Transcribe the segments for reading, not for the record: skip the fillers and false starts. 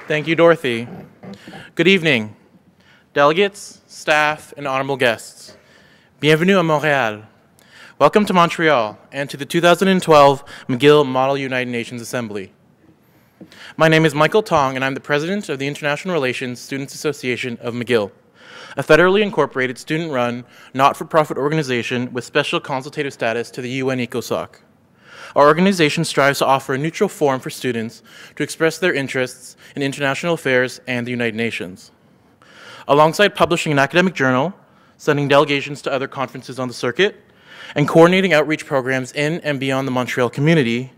Thank you, Dorothy. Good evening, delegates, staff, and honorable guests. Bienvenue à Montréal. Welcome to Montreal and to the 2012 McGill Model United Nations Assembly. My name is Michael Tong, and I'm the president of the International Relations Students Association of McGill, a federally incorporated student-run, not-for-profit organization with special consultative status to the UN ECOSOC. Our organization strives to offer a neutral forum for students to express their interests in international affairs and the United Nations. Alongside publishing an academic journal, sending delegations to other conferences on the circuit, and coordinating outreach programs in and beyond the Montreal community,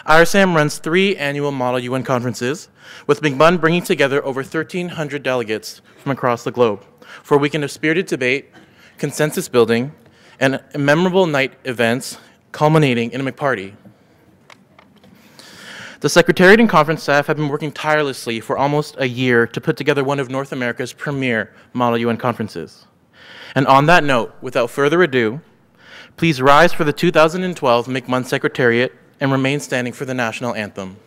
IRSAM runs 3 annual Model UN conferences, with McMUN bringing together over 1,300 delegates from across the globe for a weekend of spirited debate, consensus building, and memorable night events culminating in a McParty. The Secretariat and conference staff have been working tirelessly for almost a year to put together one of North America's premier Model UN conferences. And on that note, without further ado, please rise for the 2012 McMUN Secretariat and remain standing for the national anthem.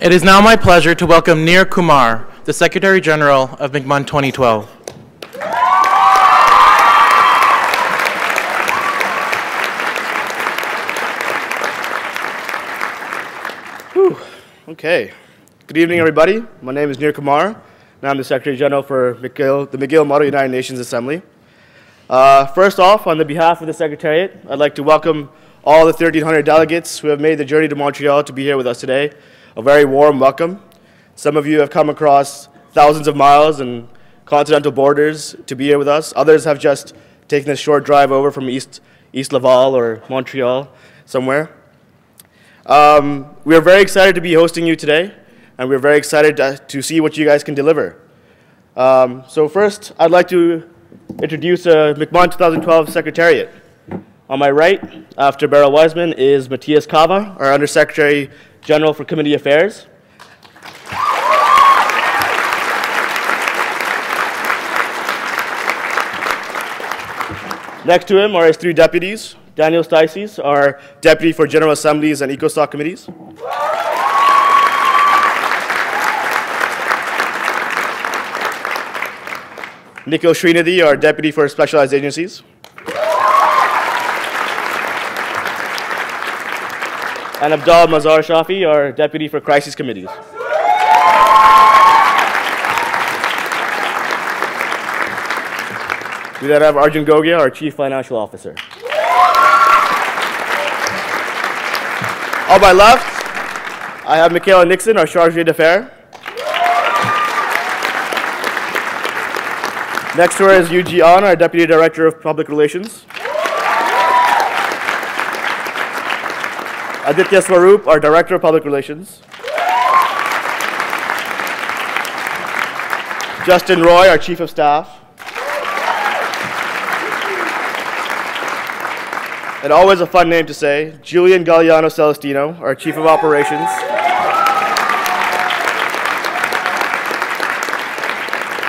It is now my pleasure to welcome Nir Kumar, the Secretary General of McMUN 2012. Okay. Good evening, everybody. My name is Nir Kumar, and I'm the Secretary General for the McGill Model United Nations Assembly. First off, on the behalf of the Secretariat, I'd like to welcome all the 1,300 delegates who have made the journey to Montreal to be here with us today. A very warm welcome. Some of you have come across thousands of miles and continental borders to be here with us. Others have just taken a short drive over from East Laval or Montreal somewhere. We are very excited to be hosting you today, and we're very excited to see what you guys can deliver. So first, I'd like to introduce McMUN 2012 Secretariat. On my right, after Beryl Wiseman, is Matthias Kava, our Undersecretary General for Community Affairs. Next to him are his three deputies. Daniel Stices, our Deputy for General Assemblies and ECOSOC Committees. Nikhil Srinidhi, our Deputy for Specialized Agencies. And Abdal Mazar Shafi, our Deputy for Crisis Committees. We then have Arjun Gogia, our Chief Financial Officer. On my left, I have Michaela Nixon, our Chargé d'Affaires. Next to her is Yu Ji An, our Deputy Director of Public Relations. Aditya Swaroop, our Director of Public Relations. Justin Roy, our Chief of Staff. And always a fun name to say, Julian Galliano Celestino, our Chief of Operations.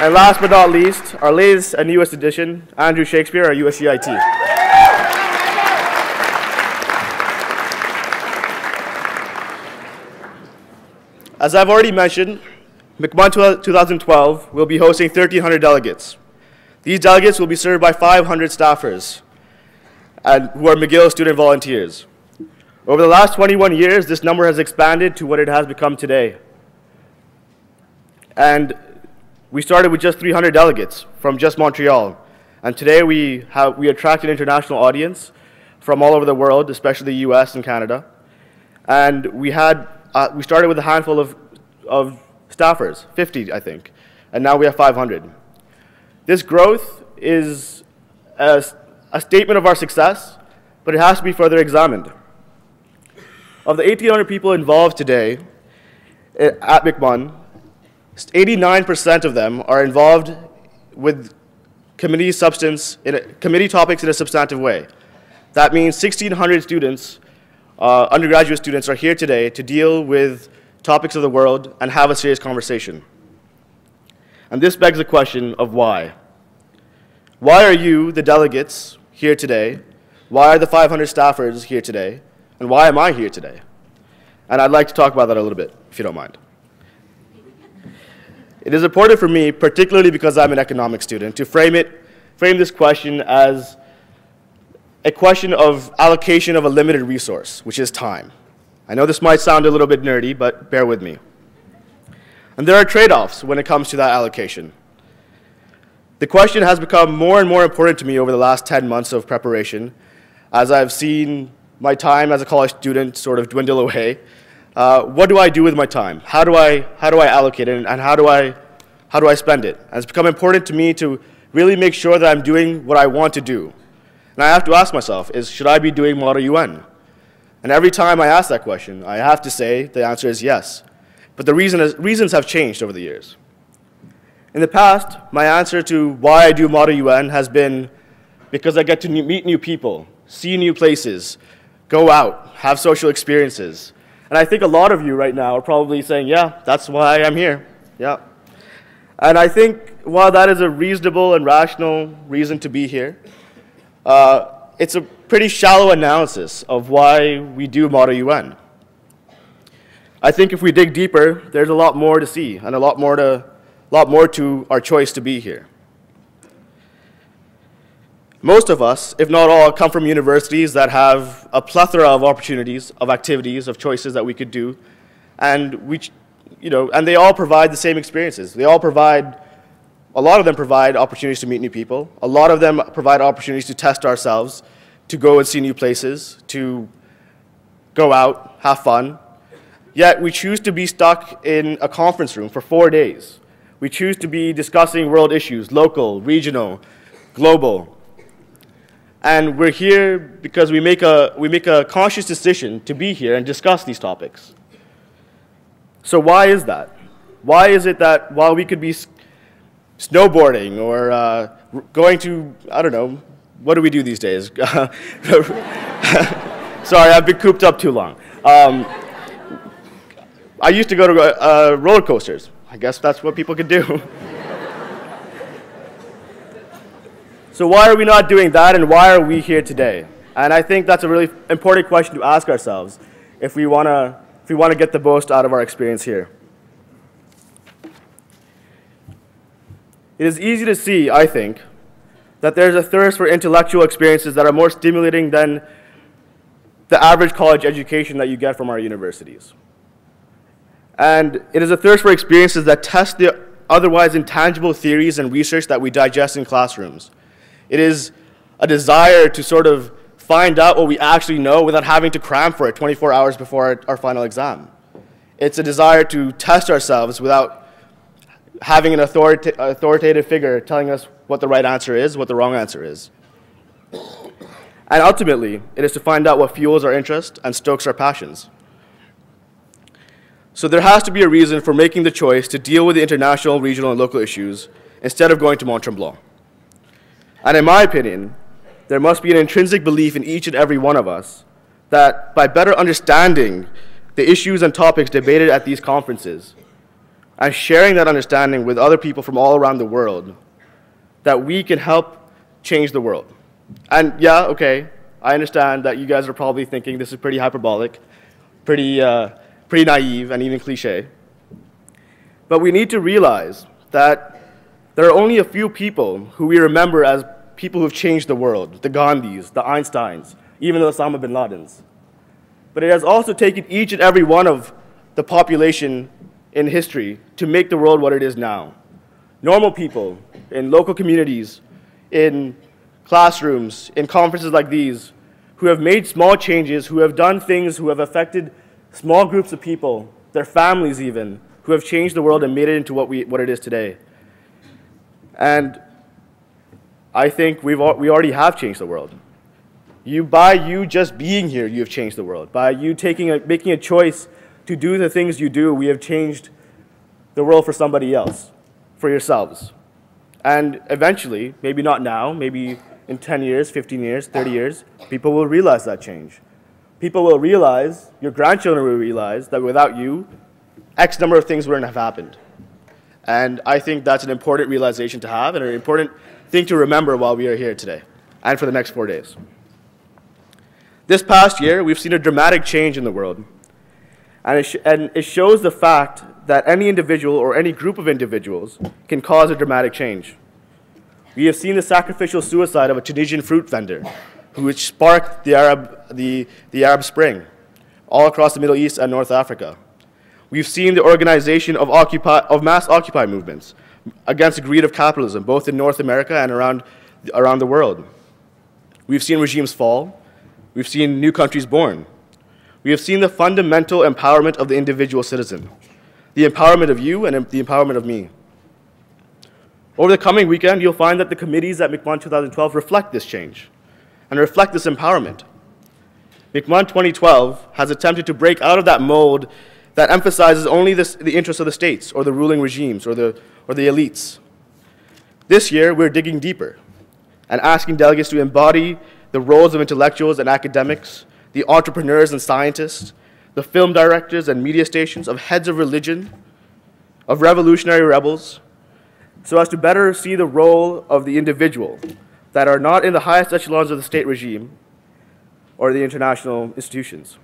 And last but not least, our latest and newest addition, Andrew Shakespeare, our USCIT. As I've already mentioned, McMUN 2012 will be hosting 1,300 delegates. These delegates will be served by 500 staffers who are McGill student volunteers. Over the last 21 years, this number has expanded to what it has become today. And we started with just 300 delegates from just Montreal. And today we attract an international audience from all over the world, especially the US and Canada. And we started with a handful of staffers, 50, I think. And now we have 500. This growth is a statement of our success, but it has to be further examined. Of the 1,800 people involved today at McMUN, 89% of them are involved with committee topics in a substantive way. That means 1,600 students, undergraduate students, are here today to deal with topics of the world and have a serious conversation. And this begs the question of why. Why are you, the delegates, here today? Why are the 500 staffers here today? And why am I here today? And I'd like to talk about that a little bit, if you don't mind. It is important for me, particularly because I'm an economics student, to frame this question as a question of allocation of a limited resource, which is time. I know this might sound a little bit nerdy, but bear with me. And there are trade-offs when it comes to that allocation. The question has become more and more important to me over the last 10 months of preparation, as I've seen my time as a college student sort of dwindle away. What do I do with my time? How do I allocate it, and how do I spend it? And it's become important to me to really make sure that I'm doing what I want to do. And I have to ask myself, should I be doing Model UN? And every time I ask that question, I have to say the answer is yes. But the reasons have changed over the years. In the past, my answer to why I do Model UN has been because I get to meet new people, see new places, go out, have social experiences. And I think a lot of you right now are probably saying, yeah, that's why I'm here. Yeah. And I think while that is a reasonable and rational reason to be here, it's a pretty shallow analysis of why we do Model UN. I think if we dig deeper, there's a lot more to see and a lot more to our choice to be here. Most of us, if not all, come from universities that have a plethora of opportunities, of activities, of choices that we could do. And and they all provide the same experiences. A lot of them provide opportunities to meet new people. A lot of them provide opportunities to test ourselves, to go and see new places, to go out, have fun. Yet we choose to be stuck in a conference room for 4 days. We choose to be discussing world issues, local, regional, global. And we're here because we make a conscious decision to be here and discuss these topics. So why is that? Why is it that while we could be snowboarding or going to, I don't know, what do we do these days? Sorry, I've been cooped up too long. I used to go to roller coasters. I guess that's what people could do. So why are we not doing that, and why are we here today? And I think that's a really important question to ask ourselves if we want to get the most out of our experience here. It is easy to see, I think, that there's a thirst for intellectual experiences that are more stimulating than the average college education that you get from our universities. And it is a thirst for experiences that test the otherwise intangible theories and research that we digest in classrooms. It is a desire to sort of find out what we actually know without having to cram for it 24 hours before our final exam. It's a desire to test ourselves without having an authoritative figure telling us what the right answer is, what the wrong answer is. And ultimately, it is to find out what fuels our interest and stokes our passions. So there has to be a reason for making the choice to deal with the international, regional, and local issues instead of going to Mont Tremblant. And in my opinion, there must be an intrinsic belief in each and every one of us that by better understanding the issues and topics debated at these conferences and sharing that understanding with other people from all around the world, that we can help change the world. And yeah, okay, I understand that you guys are probably thinking this is pretty hyperbolic, pretty naive, and even cliche. But we need to realize that there are only a few people who we remember as people who have changed the world, the Gandhis, the Einsteins, even the Osama bin Ladens. But it has also taken each and every one of the population in history to make the world what it is now. Normal people in local communities, in classrooms, in conferences like these, who have made small changes, who have done things, who have affected small groups of people, their families even, who have changed the world and made it into what it is today. And I think we already have changed the world. By you just being here, you have changed the world. By you making a choice to do the things you do, we have changed the world for somebody else, for yourselves. And eventually, maybe not now, maybe in 10 years, 15 years, 30 years, people will realize that change. People will realize, your grandchildren will realize, that without you, X number of things wouldn't have happened. And I think that's an important realization to have and an important thing to remember while we are here today and for the next 4 days. This past year, we've seen a dramatic change in the world. And it shows the fact that any individual or any group of individuals can cause a dramatic change. We have seen the sacrificial suicide of a Tunisian fruit vendor, which sparked the Arab Spring all across the Middle East and North Africa. We've seen the organization of mass Occupy movements against the greed of capitalism, both in North America and around the world. We've seen regimes fall. We've seen new countries born. We have seen the fundamental empowerment of the individual citizen, the empowerment of you and the empowerment of me. Over the coming weekend, you'll find that the committees at McMUN 2012 reflect this change and reflect this empowerment. McMUN 2012 has attempted to break out of that mold that emphasizes only the interests of the states or the ruling regimes or the elites. This year, we're digging deeper and asking delegates to embody the roles of intellectuals and academics, the entrepreneurs and scientists, the film directors and media stations, of heads of religion, of revolutionary rebels, so as to better see the role of the individual that are not in the highest echelons of the state regime or the international institutions.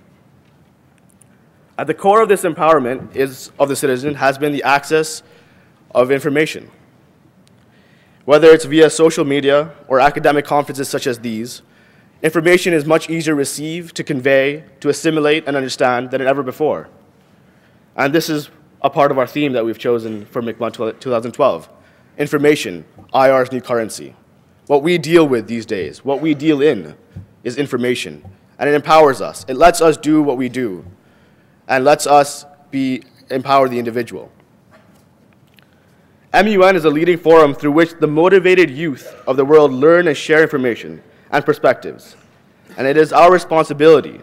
At the core of this empowerment of the citizen has been the access of information. Whether it's via social media or academic conferences such as these, information is much easier to receive, to convey, to assimilate, and understand than ever before. And this is a part of our theme that we've chosen for McMUN 2012. Information, IR's new currency. What we deal with these days, what we deal in, is information. And it empowers us. It lets us do what we do. And lets us empower the individual. MUN is a leading forum through which the motivated youth of the world learn and share information and perspectives. And it is our responsibility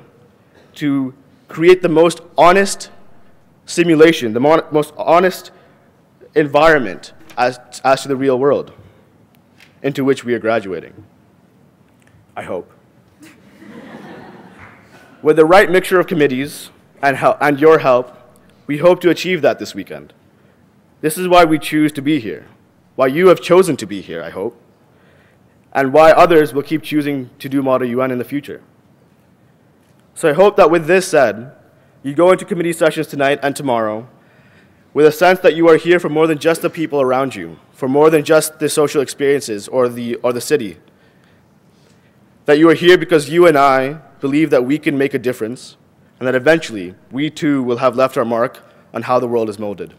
to create the most honest simulation, the most honest environment as to the real world into which we are graduating. I hope. With the right mixture of committees and your help, we hope to achieve that this weekend. This is why we choose to be here, why you have chosen to be here, I hope, and why others will keep choosing to do Model UN in the future. So I hope that with this said, you go into committee sessions tonight and tomorrow with a sense that you are here for more than just the people around you, for more than just the social experiences or the city. That you are here because you and I believe that we can make a difference, and that eventually we too will have left our mark on how the world is molded.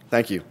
Thank you.